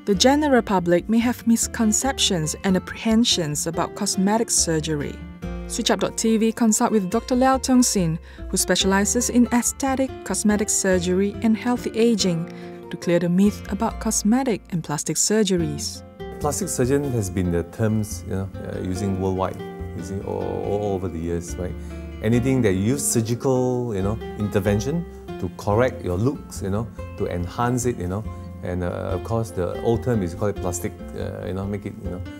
The general public may have misconceptions and apprehensions about cosmetic surgery. SwitchUp.tv consult with Dr. Liow who specializes in aesthetic, cosmetic surgery and healthy aging to clear the myth about cosmetic and plastic surgeries. Plastic surgeon has been the terms using worldwide, using all over the years, right? Anything that use surgical, intervention to correct your looks, to enhance it, and of course the old term is called plastic, make it,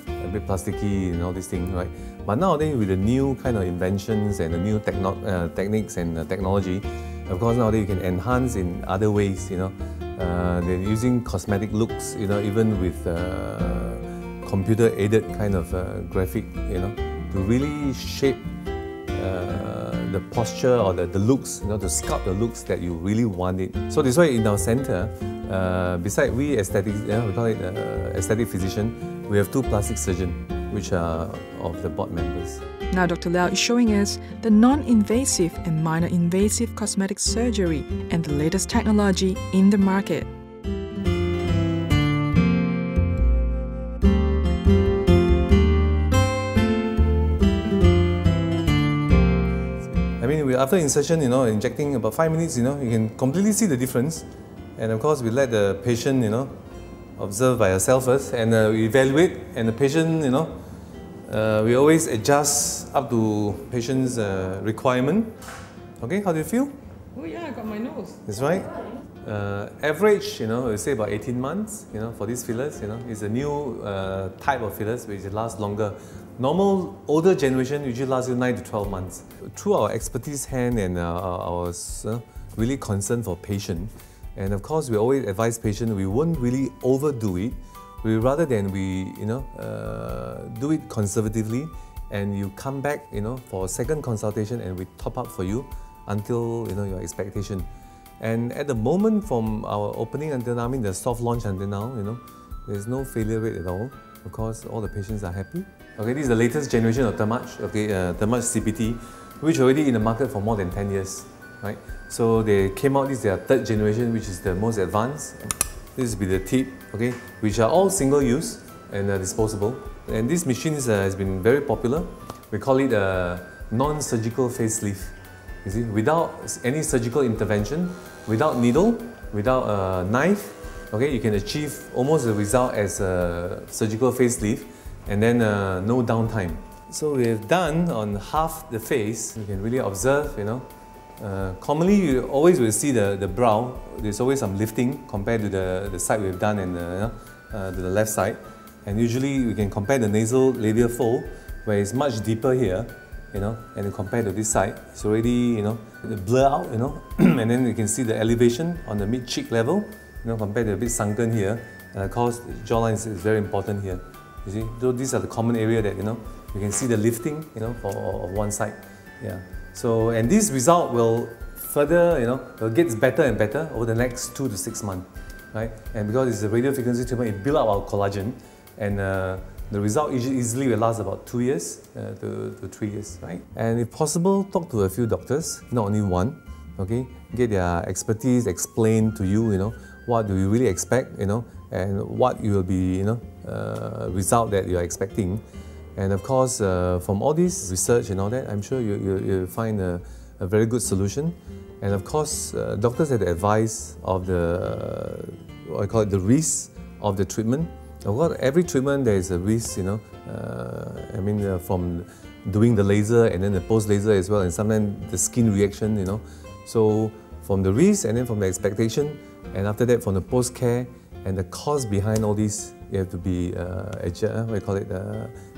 a bit plasticky and all these things, right? But nowadays with the new kind of inventions and the new techniques and technology, of course nowadays you can enhance in other ways, they're using cosmetic looks, even with computer-aided kind of graphic, to really shape the posture or the looks, to sculpt the looks that you really want it. So that's why in our center, besides we aesthetic, we call it aesthetic physician, we have 2 plastic surgeons, which are of the board members. Now Dr. Liow is showing us the non-invasive and minor-invasive cosmetic surgery and the latest technology in the market. I mean, after insertion, injecting about 5 minutes, you can completely see the difference. And of course, we let the patient, observe by herself first, and we evaluate. And the patient, we always adjust up to patient's requirement. Okay, how do you feel? Oh yeah, I got my nose. That's right. Average, we say about 18 months, for these fillers, is a new type of fillers which lasts longer. Normal, older generation usually lasts 9 to 12 months. Through our expertise hand and our really concern for patient, and of course we always advise patient we won't really overdo it. Rather than we do it conservatively, and you come back for a second consultation and we top up for you until your expectation. And at the moment from our opening until now, the soft launch until now, there's no failure rate at all. Of course, all the patients are happy. Okay, this is the latest generation of Thermage, Thermage CPT, which already in the market for more than 10 years, right? So they came out, this is their 3rd generation, which is the most advanced. This will be the tip, okay, which are all single use and disposable. And this machine has been very popular. We call it a non-surgical facelift. You see, without any surgical intervention, without needle, without a knife, okay, you can achieve almost the result as a surgical facelift, and then no downtime. So we have done on half the face. You can really observe, commonly you always will see the brow. There's always some lifting compared to the side we've done and to the left side. And usually we can compare the nasal labial fold, where it's much deeper here, and compared to this side, it's already, blur out, and then you can see the elevation on the mid-cheek level, compared to a bit sunken here. And of course, the jawline is very important here. You see, so these are the common area that, you can see the lifting, of one side. Yeah. So, and this result will further, will get better and better over the next 2 to 6 months, right? And because it's a radio frequency treatment, it builds up our collagen, and the result easily will last about 2 years to 3 years, right? And if possible, talk to a few doctors, not only one, okay? Get their expertise explained to you, what do you really expect, and what you will be, result that you are expecting. And of course, from all this research and all that, I'm sure you'll find a very good solution. And of course, doctors have the advice of what I call it, the risk of the treatment. Of course, every treatment there is a risk, from doing the laser and then the post-laser as well, and sometimes the skin reaction, So from the risk and then from the expectation, and after that from the post-care and the cost behind all this, you have to be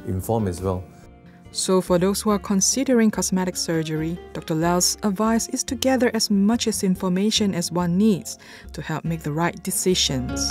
informed as well. So for those who are considering cosmetic surgery, Dr. Liow's advice is to gather as much information as one needs to help make the right decisions.